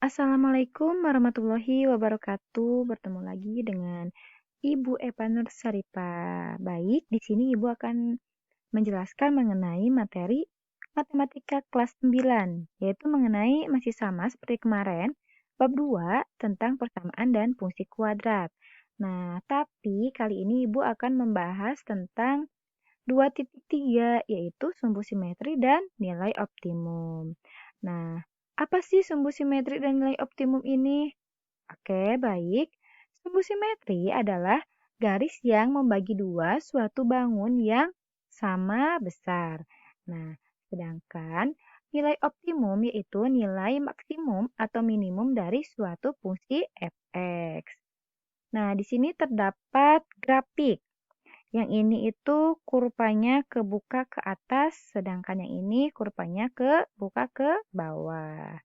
Assalamualaikum warahmatullahi wabarakatuh. Bertemu lagi dengan Ibu Eva Nursaripa. Baik, di sini Ibu akan menjelaskan mengenai materi matematika kelas 9, yaitu mengenai masih sama seperti kemarin, bab 2 tentang persamaan dan fungsi kuadrat. Nah, tapi kali ini Ibu akan membahas tentang 2.3, yaitu sumbu simetri dan nilai optimum. Nah, apa sih sumbu simetri dan nilai optimum ini? Oke, baik. Sumbu simetri adalah garis yang membagi dua suatu bangun yang sama besar. Nah, sedangkan nilai optimum yaitu nilai maksimum atau minimum dari suatu fungsi f(x). Nah, di sini terdapat grafik. Yang ini itu kurvanya kebuka ke atas, sedangkan yang ini kurvanya kebuka ke bawah.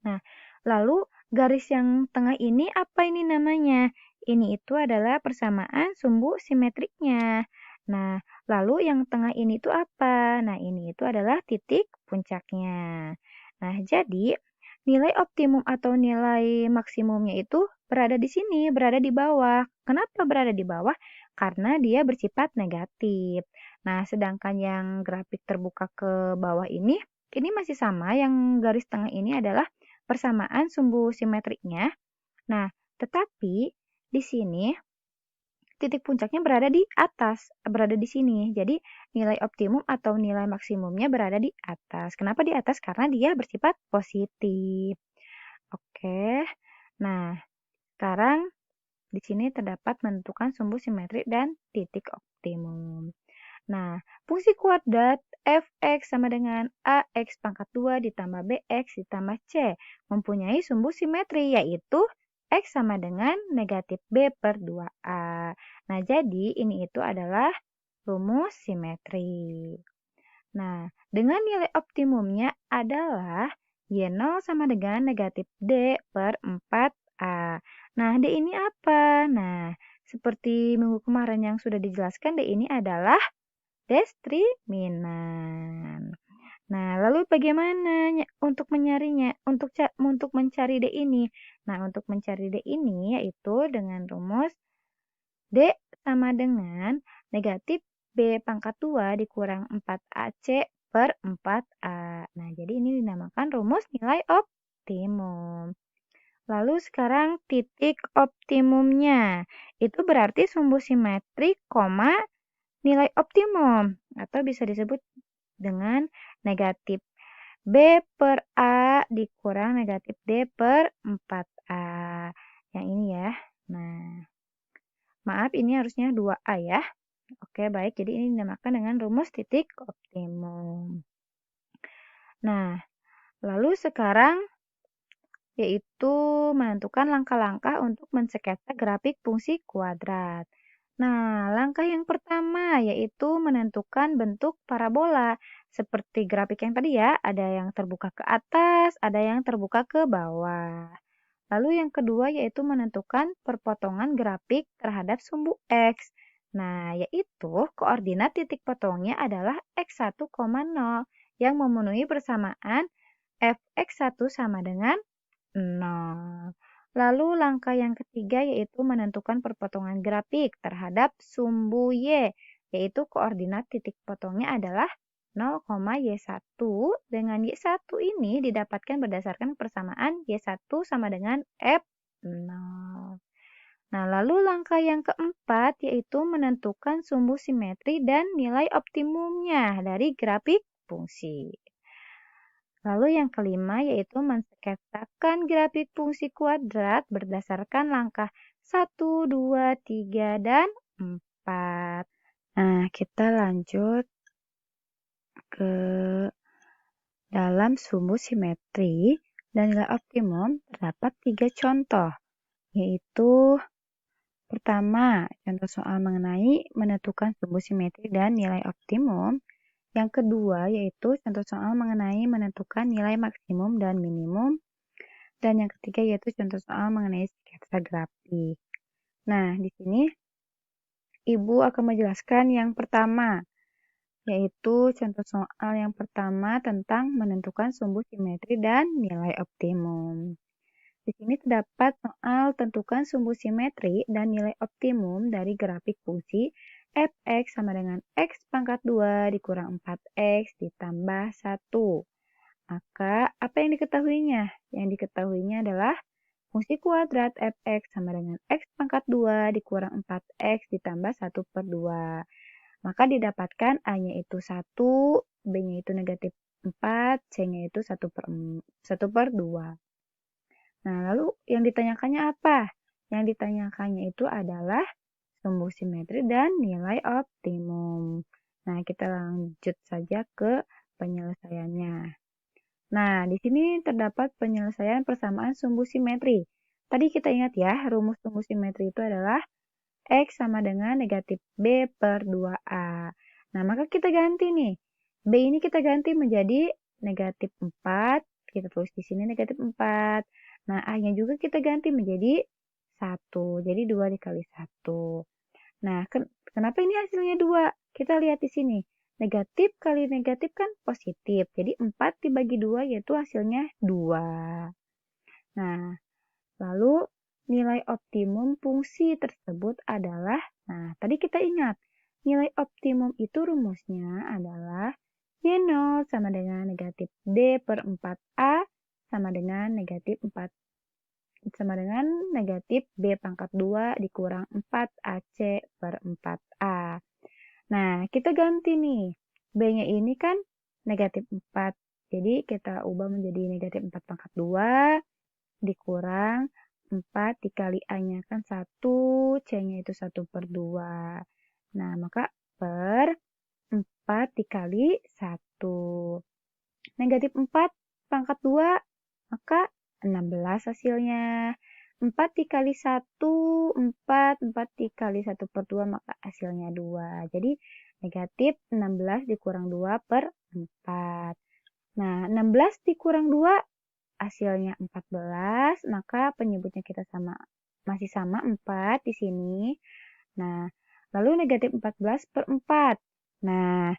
Nah, lalu garis yang tengah ini apa ini namanya? Ini itu adalah persamaan sumbu simetriknya. Nah, lalu yang tengah ini itu apa? Nah, ini itu adalah titik puncaknya. Nah, jadi nilai optimum atau nilai maksimumnya itu berada di sini, berada di bawah. Kenapa berada di bawah? Karena dia bersifat negatif. Nah, sedangkan yang grafik terbuka ke bawah ini masih sama. Yang garis tengah ini adalah persamaan sumbu simetriknya. Nah, tetapi di sini titik puncaknya berada di atas, berada di sini. Jadi nilai optimum atau nilai maksimumnya berada di atas. Kenapa di atas? Karena dia bersifat positif. Oke. Nah, sekarang di sini terdapat menentukan sumbu simetri dan titik optimum. Nah, fungsi kuadrat f(x) sama dengan ax pangkat 2 ditambah bx ditambah c mempunyai sumbu simetri, yaitu x sama dengan negatif b per 2a. Nah, jadi ini itu adalah rumus simetri. Nah, dengan nilai optimumnya adalah y0 sama dengan negatif d per 4a. Nah, d ini apa? Nah, seperti minggu kemarin yang sudah dijelaskan, d ini adalah diskriminan. Nah, lalu bagaimana untuk mencarinya? Untuk mencari D ini. Nah, untuk mencari D ini yaitu dengan rumus D sama dengan negatif B pangkat 2 dikurang 4AC per 4A. Nah, jadi ini dinamakan rumus nilai optimum. Lalu sekarang titik optimumnya. Itu berarti sumbu simetri, nilai optimum. Atau bisa disebut dengan negatif B per A dikurang negatif D per 4A. Yang ini ya. Nah, maaf ini harusnya 2A ya. Oke, baik. Jadi ini dinamakan dengan rumus titik optimum. Nah, lalu sekarang yaitu menentukan langkah-langkah untuk mensketsa grafik fungsi kuadrat. Nah, langkah yang pertama yaitu menentukan bentuk parabola. Seperti grafik yang tadi ya, ada yang terbuka ke atas, ada yang terbuka ke bawah. Lalu yang kedua yaitu menentukan perpotongan grafik terhadap sumbu X. Nah, yaitu koordinat titik potongnya adalah X1, 0 yang memenuhi persamaan Fx1 sama dengan 0. Lalu langkah yang ketiga yaitu menentukan perpotongan grafik terhadap sumbu Y, yaitu koordinat titik potongnya adalah 0,Y1 dengan Y1 ini didapatkan berdasarkan persamaan Y1 sama dengan F0. Nah, lalu langkah yang keempat yaitu menentukan sumbu simetri dan nilai optimumnya dari grafik fungsi. Lalu yang kelima yaitu mensketsakan grafik fungsi kuadrat berdasarkan langkah 1, 2, 3, dan 4. Nah, kita lanjut ke dalam sumbu simetri dan nilai optimum terdapat 3 contoh, yaitu pertama, contoh soal mengenai menentukan sumbu simetri dan nilai optimum. Yang kedua, yaitu contoh soal mengenai menentukan nilai maksimum dan minimum. Dan yang ketiga, yaitu contoh soal mengenai sketsa grafik. Nah, di sini Ibu akan menjelaskan yang pertama, yaitu contoh soal yang pertama tentang menentukan sumbu simetri dan nilai optimum. Di sini terdapat soal tentukan sumbu simetri dan nilai optimum dari grafik fungsi f(x) sama dengan x pangkat 2 dikurang 4x ditambah 1. Maka, apa yang diketahuinya? Yang diketahuinya adalah fungsi kuadrat f(x) sama dengan x pangkat 2 dikurang 4x ditambah 1 per 2. Maka didapatkan A-nya itu 1, B-nya itu negatif 4, C-nya itu 1 per 2. Nah, lalu yang ditanyakannya apa? Yang ditanyakannya itu adalah sumbu simetri dan nilai optimum. Nah, kita lanjut saja ke penyelesaiannya. Nah, di sini terdapat penyelesaian persamaan sumbu simetri. Tadi kita ingat ya, rumus sumbu simetri itu adalah X sama dengan negatif B per 2A. Nah, maka kita ganti nih. B ini kita ganti menjadi negatif 4. Kita tulis di sini negatif 4. Nah, A-nya juga kita ganti menjadi 1. Jadi 2 dikali 1. Nah, kenapa ini hasilnya 2? Kita lihat di sini. Negatif kali negatif kan positif. Jadi 4 dibagi 2 yaitu hasilnya 2. Nah, lalu nilai optimum fungsi tersebut adalah, nah tadi kita ingat, nilai optimum itu rumusnya adalah Y0 sama dengan negatif D per 4A sama dengan negatif B pangkat 2 dikurang 4AC per 4A. Nah, kita ganti nih. B-nya ini kan negatif 4. Jadi kita ubah menjadi negatif 4 pangkat 2 dikurang 4 dikali A-nya kan 1, C-nya itu 1 per 2. Nah, maka per 4 dikali 1. Negatif 4 pangkat 2, maka 16 hasilnya. 4 dikali 1, 4. 4 dikali 1 per 2, maka hasilnya 2. Jadi, negatif 16 dikurang 2 per 4. Nah, 16 dikurang 2, hasilnya 14, maka penyebutnya kita masih sama 4 di sini. Nah, lalu negatif 14 per 4. Nah,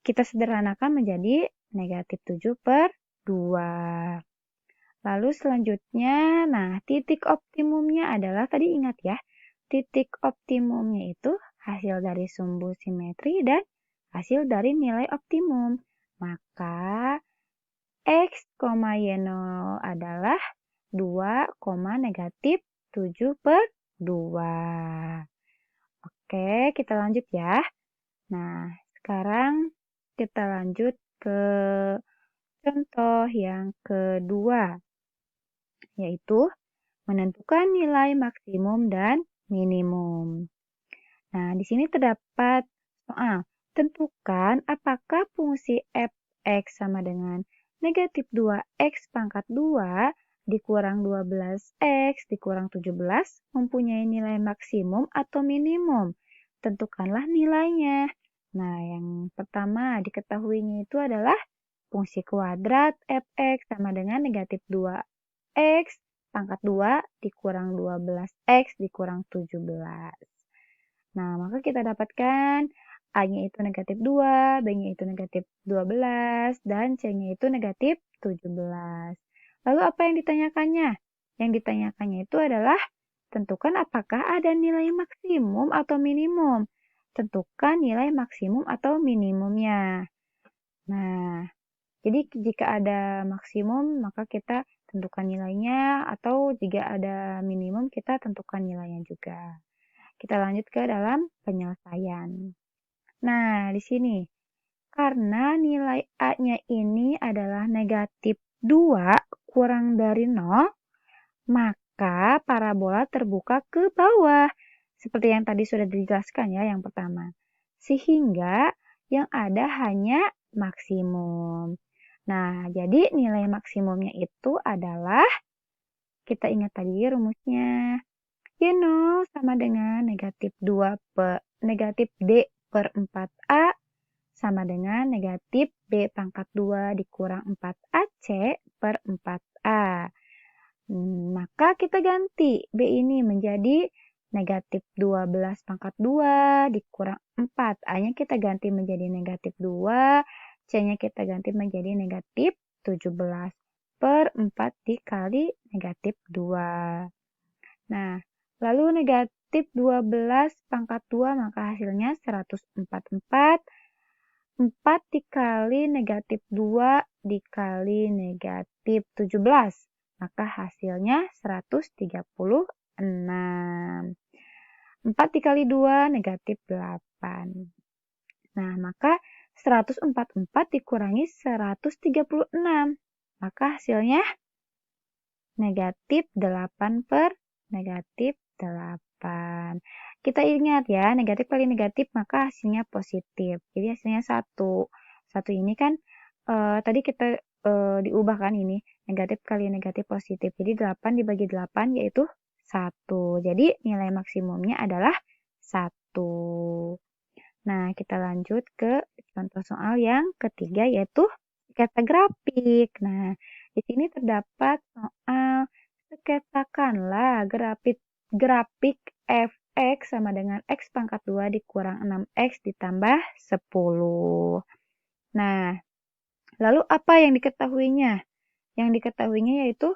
kita sederhanakan menjadi negatif 7 per 2. Lalu selanjutnya, nah titik optimumnya adalah, tadi ingat ya, titik optimumnya itu hasil dari sumbu simetri dan hasil dari nilai optimum. Maka X, Y0 adalah 2, negatif 7 per 2. Oke, kita lanjut ya. Nah, sekarang kita lanjut ke contoh yang kedua, yaitu menentukan nilai maksimum dan minimum. Nah, di sini terdapat soal. Tentukan apakah fungsi f(x) sama dengan negatif 2x pangkat 2 dikurang 12x dikurang 17 mempunyai nilai maksimum atau minimum. Tentukanlah nilainya. Nah, yang pertama diketahuinya itu adalah fungsi kuadrat f(x) sama dengan negatif 2x pangkat 2 dikurang 12x dikurang 17. Nah, maka kita dapatkan A-nya itu negatif 2, B-nya itu negatif 12, dan C-nya itu negatif 17. Lalu apa yang ditanyakannya? Yang ditanyakannya itu adalah tentukan apakah ada nilai maksimum atau minimum. Tentukan nilai maksimum atau minimumnya. Nah, jadi jika ada maksimum, maka kita tentukan nilainya, atau jika ada minimum, kita tentukan nilainya juga. Kita lanjut ke dalam penyelesaian. Nah, di sini, karena nilai A-nya ini adalah negatif 2 kurang dari 0, maka parabola terbuka ke bawah. Seperti yang tadi sudah dijelaskan ya, yang pertama. Sehingga yang ada hanya maksimum. Nah, jadi nilai maksimumnya itu adalah, kita ingat tadi rumusnya, Y0 sama dengan negatif D per 4A sama dengan negatif B pangkat 2 dikurang 4AC per 4A. Maka kita ganti B ini menjadi negatif 12 pangkat 2 dikurang 4. A-nya kita ganti menjadi negatif 2, C-nya kita ganti menjadi negatif 17 per 4 dikali negatif 2. Nah, lalu negatif 12 pangkat 2 maka hasilnya 144. 4 dikali negatif 2 dikali negatif 17. Maka hasilnya 136. 4 dikali 2 negatif 8. Nah, maka 144 dikurangi 136. Maka hasilnya negatif 8 per negatif 8. Kita ingat ya, negatif kali negatif maka hasilnya positif. Jadi hasilnya 1. 1 ini kan tadi kita diubahkan ini. Negatif kali negatif positif. Jadi 8 dibagi 8 yaitu 1. Jadi nilai maksimumnya adalah 1. Nah, kita lanjut ke contoh soal yang ketiga yaitu sketsa grafik. Nah, di sini terdapat soal sketsakanlah grafik fx sama dengan x pangkat 2 dikurang 6x ditambah 10. Nah, lalu apa yang diketahuinya? Yang diketahuinya yaitu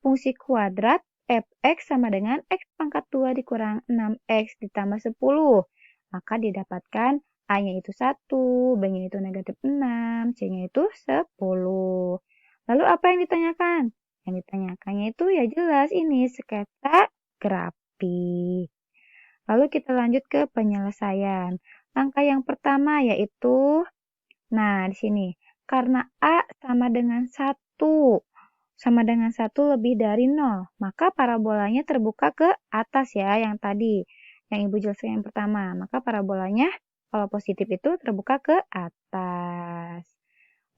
fungsi kuadrat fx sama dengan x pangkat 2 dikurang 6x ditambah 10. Maka didapatkan A-nya itu 1, B-nya itu negatif 6, C-nya itu 10. Lalu apa yang ditanyakan? Yang ditanyakannya itu ya jelas ini sketsa grafik. Lalu kita lanjut ke penyelesaian. Langkah yang pertama yaitu, nah di sini, karena A sama dengan 1 lebih dari 0, maka parabolanya terbuka ke atas ya, yang tadi. Yang Ibu jelaskan yang pertama. Maka parabolanya kalau positif itu terbuka ke atas.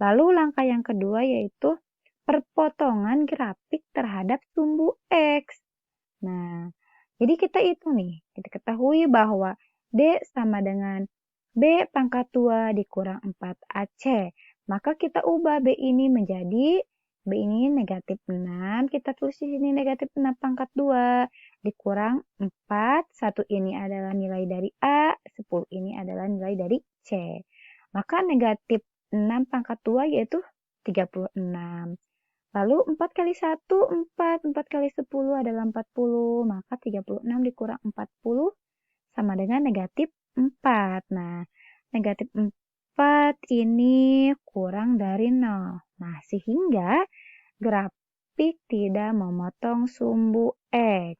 Lalu langkah yang kedua yaitu perpotongan grafik terhadap sumbu X. Nah, jadi kita hitung nih. Kita ketahui bahwa D sama dengan B pangkat 2 dikurang 4AC. Maka kita ubah B ini menjadi B ini negatif 6, kita tulis di sini negatif 6 pangkat 2, dikurang 4, 1 ini adalah nilai dari A, 10 ini adalah nilai dari C. Maka negatif 6 pangkat 2 yaitu 36. Lalu 4 kali 1, 4, 4 kali 10 adalah 40, maka 36 dikurang 40 sama dengan negatif 4. Nah, negatif 4 ini kurang dari 0. Nah, sehingga grafik tidak memotong sumbu X.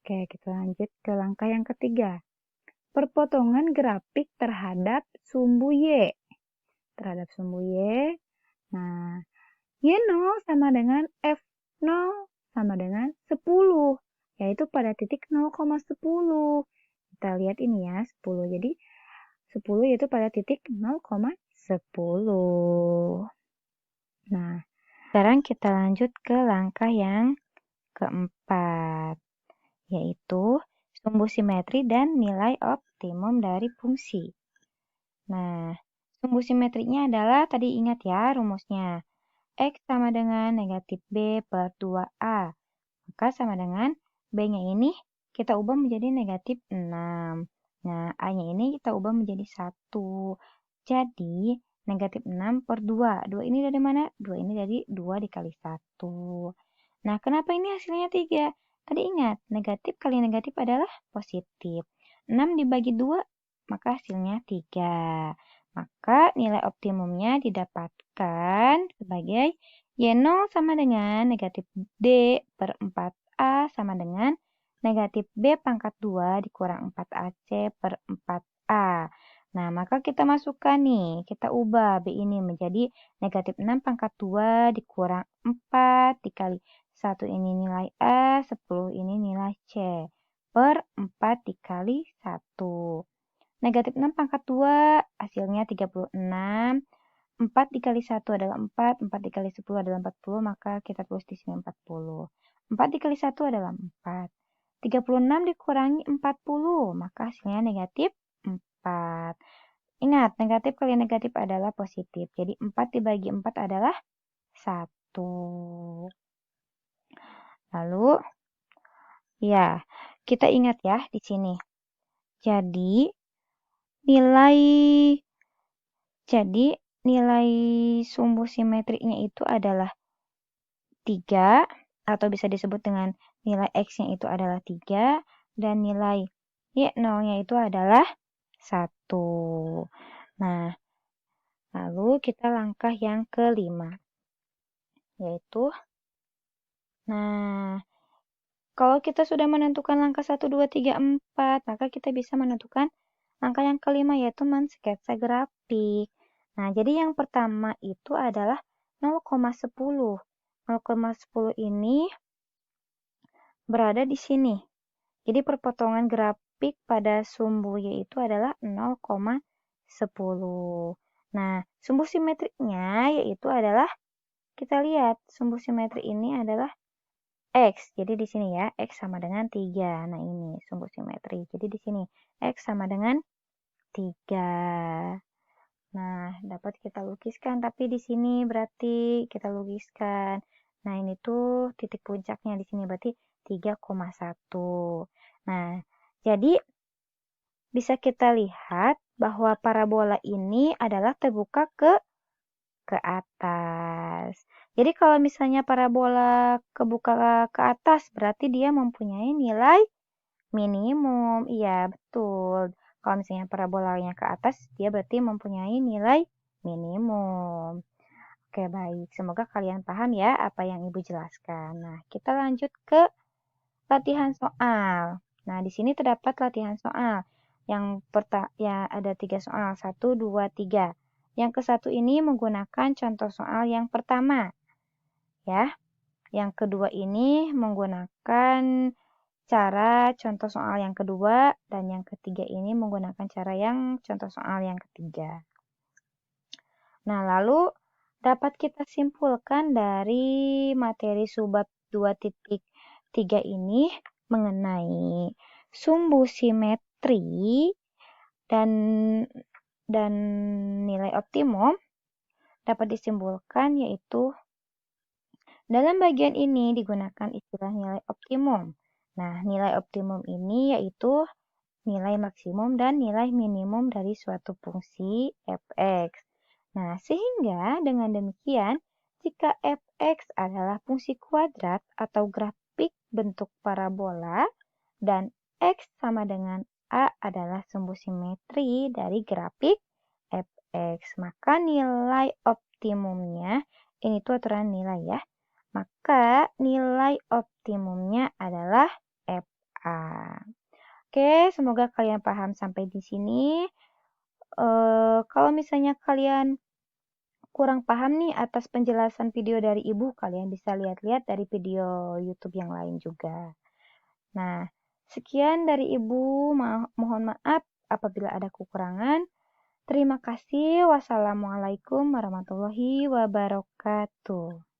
Oke, kita lanjut ke langkah yang ketiga. Perpotongan grafik terhadap sumbu Y. Terhadap sumbu Y. Nah, Y0 sama dengan F0 sama dengan 10. Yaitu pada titik 0,10. Kita lihat ini ya, 10. Jadi, 10 yaitu pada titik 0,10. Nah, sekarang kita lanjut ke langkah yang keempat, yaitu sumbu simetri dan nilai optimum dari fungsi. Nah, sumbu simetrinya adalah, tadi ingat ya rumusnya, X sama dengan negatif B per 2A. Maka sama dengan B-nya ini kita ubah menjadi negatif 6. Nah, A-nya ini kita ubah menjadi 1. Jadi, negatif 6 per 2. 2 ini dari mana? 2 ini dari 2 dikali 1. Nah, kenapa ini hasilnya 3? Tadi ingat, negatif kali negatif adalah positif. 6 dibagi 2, maka hasilnya 3. Maka nilai optimumnya didapatkan sebagai Y0 sama dengan negatif D per 4A sama dengan negatif B pangkat 2 dikurang 4AC per 4A. Nah, maka kita masukkan nih, kita ubah B ini menjadi negatif 6 pangkat 2 dikurang 4 dikali 1 ini nilai A, 10 ini nilai C, per 4 dikali 1. Negatif 6 pangkat 2 hasilnya 36. 4 dikali 1 adalah 4, 4 dikali 10 adalah 40, maka kita tulis di sini 40. 4 dikali 1 adalah 4. 36 dikurangi 40, maka hasilnya negatif 4. Ingat, negatif kali negatif adalah positif. Jadi 4 dibagi 4 adalah 1. Lalu, ya, kita ingat ya di sini. Jadi, nilai sumbu simetrinya itu adalah 3 atau bisa disebut dengan nilai X-nya itu adalah 3 dan nilai Y0-nya itu adalah 1. Nah, lalu kita langkah yang kelima, yaitu, nah, kalau kita sudah menentukan langkah 1, 2, 3, 4, maka kita bisa menentukan langkah yang kelima, yaitu mensketsa grafik. Nah, jadi yang pertama itu adalah 0,10. 0,10 ini berada di sini. Jadi perpotongan grafik pada sumbu Y itu adalah 0,10. Nah, sumbu simetriknya yaitu adalah, kita lihat sumbu simetri ini adalah X. Jadi di sini ya, X sama dengan 3. Nah, ini sumbu simetri. Jadi di sini X sama dengan 3. Nah, dapat kita lukiskan, tapi di sini berarti kita lukiskan. Nah, ini tuh titik puncaknya di sini berarti 3,1. Nah, jadi bisa kita lihat bahwa parabola ini adalah terbuka ke atas. Jadi kalau misalnya parabola kebuka ke atas, berarti dia mempunyai nilai minimum. Iya, betul. Kalau misalnya parabolanya ke atas, dia berarti mempunyai nilai minimum. Oke, baik. Semoga kalian paham ya apa yang Ibu jelaskan. Nah, kita lanjut ke latihan soal. Nah, di sini terdapat latihan soal. Ya, ada 3 soal. 1, 2, 3. Yang ke satu ini menggunakan contoh soal yang pertama. Ya. Yang kedua ini menggunakan cara contoh soal yang kedua, dan yang ketiga ini menggunakan cara yang contoh soal yang ketiga. Nah, lalu dapat kita simpulkan dari materi subbab 2.3 ini mengenai sumbu simetri dan nilai optimum dapat disimpulkan yaitu dalam bagian ini digunakan istilah nilai optimum. Nah, nilai optimum ini yaitu nilai maksimum dan nilai minimum dari suatu fungsi f(x). Nah, sehingga dengan demikian, jika f(x) adalah fungsi kuadrat atau grafik bentuk parabola dan x sama dengan a adalah sumbu simetri dari grafik f(x), maka nilai optimumnya, ini tuh aturan nilai ya, maka nilai optimumnya adalah FA. Oke, semoga kalian paham sampai di sini. Kalau misalnya kalian kurang paham nih atas penjelasan video dari Ibu, kalian bisa lihat-lihat dari video YouTube yang lain juga. Nah, sekian dari Ibu. Mohon maaf apabila ada kekurangan. Terima kasih. Wassalamualaikum warahmatullahi wabarakatuh.